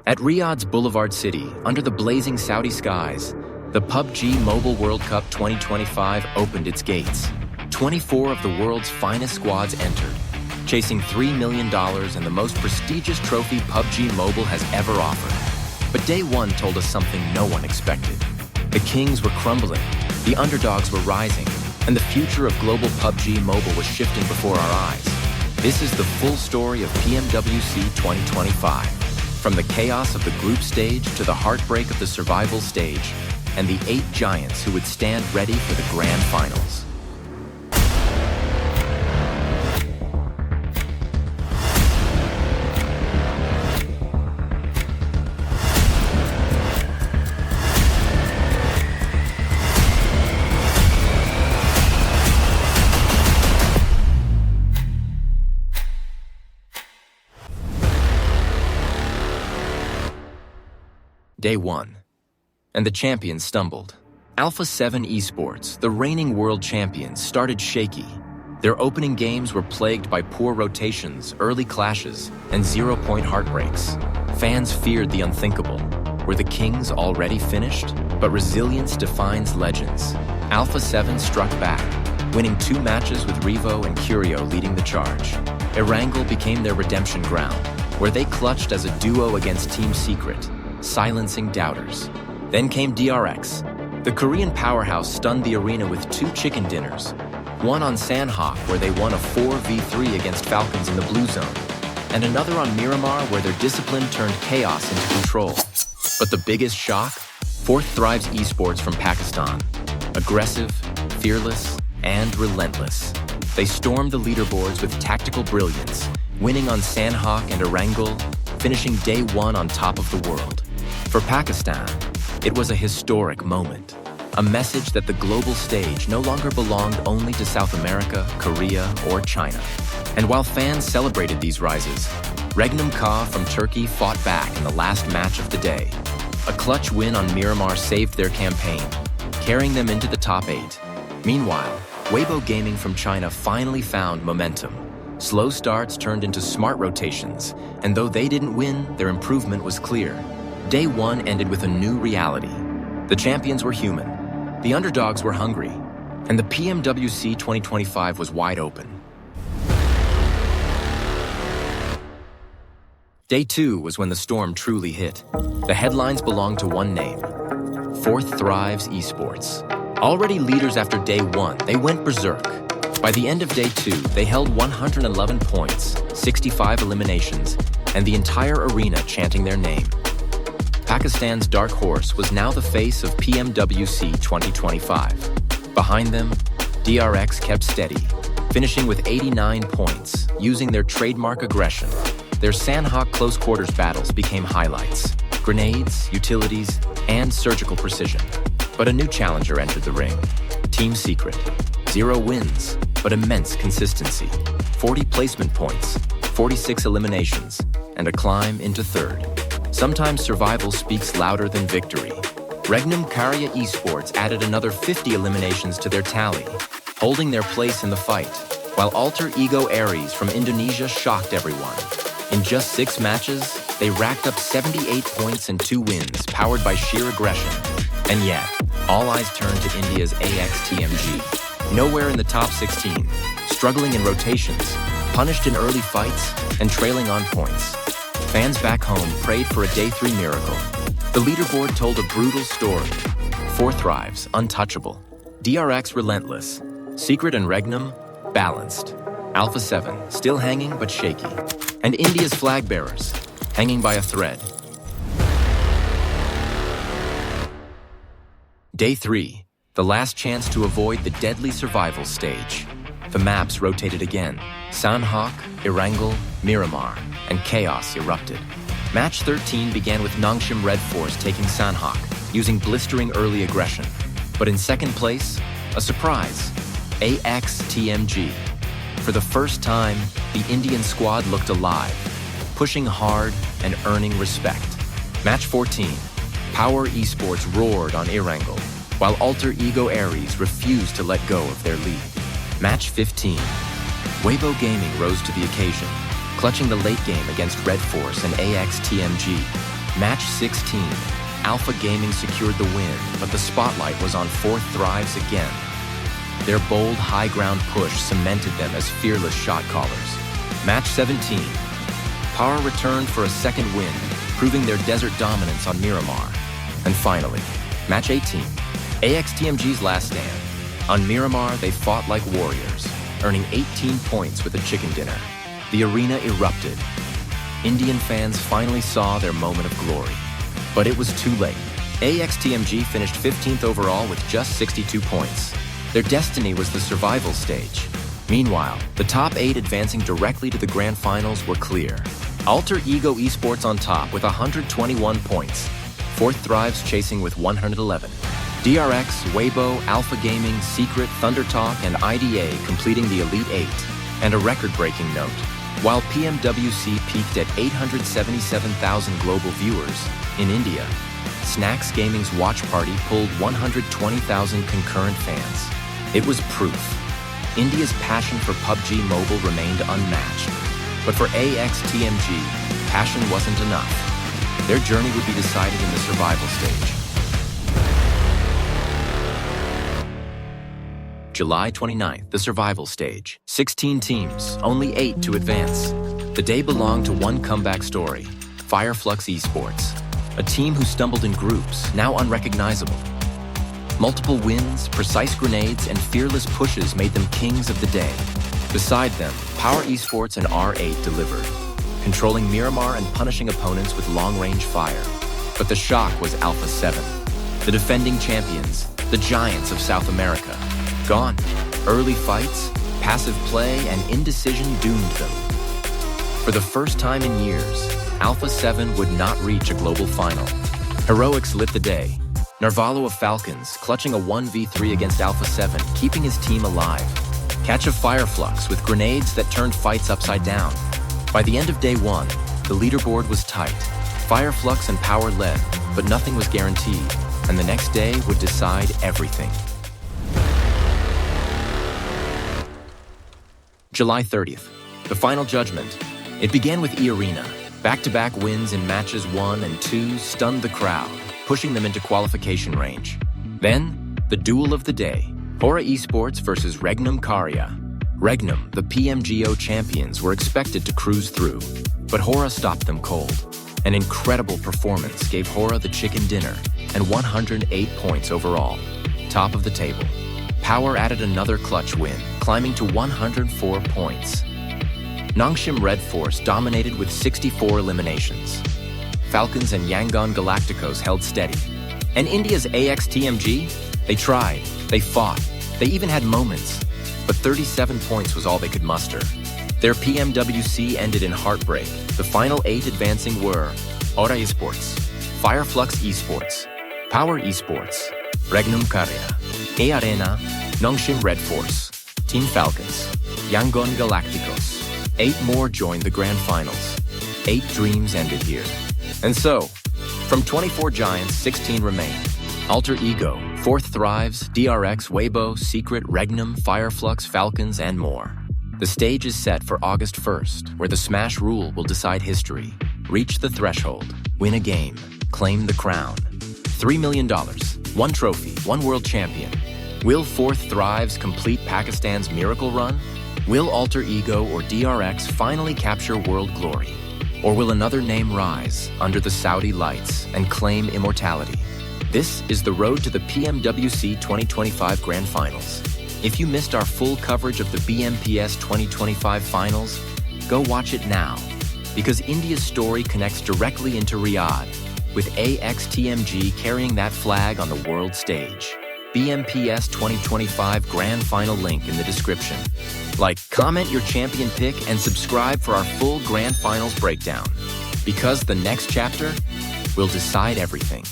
At Riyadh's Boulevard City, under the blazing Saudi skies, the PUBG Mobile World Cup 2025 opened its gates. 24 of the world's finest squads entered, chasing $3 million and the most prestigious trophy PUBG Mobile has ever offered. But day one told us something no one expected. The kings were crumbling, the underdogs were rising, and the future of global PUBG Mobile was shifting before our eyes. This is the full story of PMWC 2025. From the chaos of the group stage to the heartbreak of the survival stage, and the 8 giants who would stand ready for the grand finals. Day 1. And the champions stumbled. AXOMTG Esports, the reigning world champions, started shaky. Their opening games were plagued by poor rotations, early clashes, and zero-point heartbreaks. Fans feared the unthinkable. Were the kings already finished? But resilience defines legends. AXOMTG struck back, winning 2 matches with Revo and Qiddiya leading the charge. Erangel became their redemption ground, where they clutched as a duo against Team Secret, silencing doubters. Then came DRX. The Korean powerhouse stunned the arena with 2 chicken dinners. One on Sanhok, where they won a 4v3 against Falcons in the blue zone, and another on Miramar, where their discipline turned chaos into control. But the biggest shock? 4th Thrives Esports from Pakistan. Aggressive, fearless, and relentless. They stormed the leaderboards with tactical brilliance, winning on Sanhok and Erangel, finishing day 1 on top of the world. For Pakistan, it was a historic moment, a message that the global stage no longer belonged only to South America, Korea, or China. And while fans celebrated these rises, REGNUM CARYA from Turkey fought back in the last match of the day. A clutch win on Miramar saved their campaign, carrying them into the top 8. Meanwhile, Weibo Gaming from China finally found momentum. Slow starts turned into smart rotations, and though they didn't win, their improvement was clear. Day 1 ended with a new reality. The champions were human, the underdogs were hungry, and the PMWC 2025 was wide open. Day 2 was when the storm truly hit. The headlines belonged to one name: 4th Thrives Esports. Already leaders after day 1, they went berserk. By the end of day 2, they held 111 points, 65 eliminations, and the entire arena chanting their name. Pakistan's dark horse was now the face of PMWC 2025. Behind them, DRX kept steady, finishing with 89 points, using their trademark aggression. Their Sanhok close quarters battles became highlights: grenades, utilities, and surgical precision. But a new challenger entered the ring: Team Secret. 0 wins, but immense consistency. 40 placement points, 46 eliminations, and a climb into 3rd. Sometimes survival speaks louder than victory. REGNUM CARYA Esports added another 50 eliminations to their tally, holding their place in the fight, while Alter Ego Aries from Indonesia shocked everyone. In just 6 matches, they racked up 78 points and 2 wins, powered by sheer aggression. And yet, all eyes turned to India's AXTMG. Nowhere in the top 16, struggling in rotations, punished in early fights, and trailing on points. Fans back home prayed for a day 3 miracle. The leaderboard told a brutal story. 4 Thrives, untouchable. DRX, relentless. Secret and REGNUM, balanced. Alpha 7, still hanging but shaky. And India's flag bearers, hanging by a thread. Day 3, the last chance to avoid the deadly survival stage. The maps rotated again. Sanhok, Erangel, Miramar, and chaos erupted. Match 13 began with Nongshim Red Force taking Sanhok, using blistering early aggression. But in second place, a surprise: AXTMG. For the first time, the Indian squad looked alive, pushing hard and earning respect. Match 14, POWR Esports roared on Erangel, while Alter Ego Aries refused to let go of their lead. Match 15, Weibo Gaming rose to the occasion, clutching the late game against Red Force and AXTMG. Match 16. Alpha Gaming secured the win, but the spotlight was on Fourth Thrives again. Their bold high ground push cemented them as fearless shot callers. Match 17. POWR returned for a second win, proving their desert dominance on Miramar. And finally, Match 18. AXTMG's last stand. On Miramar, they fought like warriors, earning 18 points with a chicken dinner. The arena erupted. Indian fans finally saw their moment of glory. But it was too late. AXTMG finished 15th overall with just 62 points. Their destiny was the survival stage. Meanwhile, the top 8 advancing directly to the grand finals were clear. AXOMTG Esports on top with 121 points. Fourth Thrives chasing with 111. DRX, Weibo, Alpha Gaming, Secret, Thundertalk, and IDA completing the Elite 8. And a record-breaking note. While PMWC peaked at 877,000 global viewers, in India, Snacks Gaming's watch party pulled 120,000 concurrent fans. It was proof. India's passion for PUBG Mobile remained unmatched. But for AXTMG, passion wasn't enough. Their journey would be decided in the survival stage. July 29th, the survival stage. 16 teams, only 8 to advance. The day belonged to one comeback story, POWR Esports. A team who stumbled in groups, now unrecognizable. Multiple wins, precise grenades, and fearless pushes made them kings of the day. Beside them, POWR Esports and R8 delivered, controlling Miramar and punishing opponents with long-range fire. But the shock was Alpha 7, the defending champions, the giants of South America. Gone. Early fights, passive play, and indecision doomed them. For the first time in years, Alpha 7 would not reach a global final. Heroics lit the day. Narvalo of Falcons clutching a 1v3 against Alpha 7, keeping his team alive. Catch of Fireflux with grenades that turned fights upside down. By the end of day 1, the leaderboard was tight. Fireflux and POWR led, but nothing was guaranteed, and the next day would decide everything. July 30th, the final judgment. It began with E-Arena. Back-to-back wins in matches 1 and 2 stunned the crowd, pushing them into qualification range. Then, the duel of the day, HORAA Esports versus REGNUM CARYA. REGNUM, the PMGO champions, were expected to cruise through, but HORAA stopped them cold. An incredible performance gave HORAA the chicken dinner and 108 points overall, top of the table. POWR added another clutch win, climbing to 104 points. Nongshim Red Force dominated with 64 eliminations. Falcons and Yangon Galacticos held steady. And India's AXTMG? They tried, they fought, they even had moments. But 37 points was all they could muster. Their PMWC ended in heartbreak. The final 8 advancing were HORAA Esports, POWR Esports, POWR Esports, REGNUM CARYA, E-Arena, Nongshim Red Force, Team Falcons, Yangon Galacticos. 8 more joined the grand finals. 8 dreams ended here. And so, from 24 giants, 16 remain. AXOMTG, Fourth Thrives, DRX, Weibo, Secret, REGNUM, Fireflux, Falcons, and more. The stage is set for August 1st, where the Smash rule will decide history. Reach the threshold, win a game, claim the crown. $3 million, 1 trophy, 1 world champion. Will Fourth Thrives complete Pakistan's miracle run? Will AXOMTG or DRX finally capture world glory? Or will another name rise under the Saudi lights and claim immortality? This is the road to the PMWC 2025 Grand Finals. If you missed our full coverage of the BMPS 2025 Finals, go watch it now, because India's story connects directly into Riyadh, with AXTMG carrying that flag on the world stage. BMPS 2025 Grand Final link in the description. Like, comment your champion pick, and subscribe for our full Grand Finals breakdown. Because the next chapter will decide everything.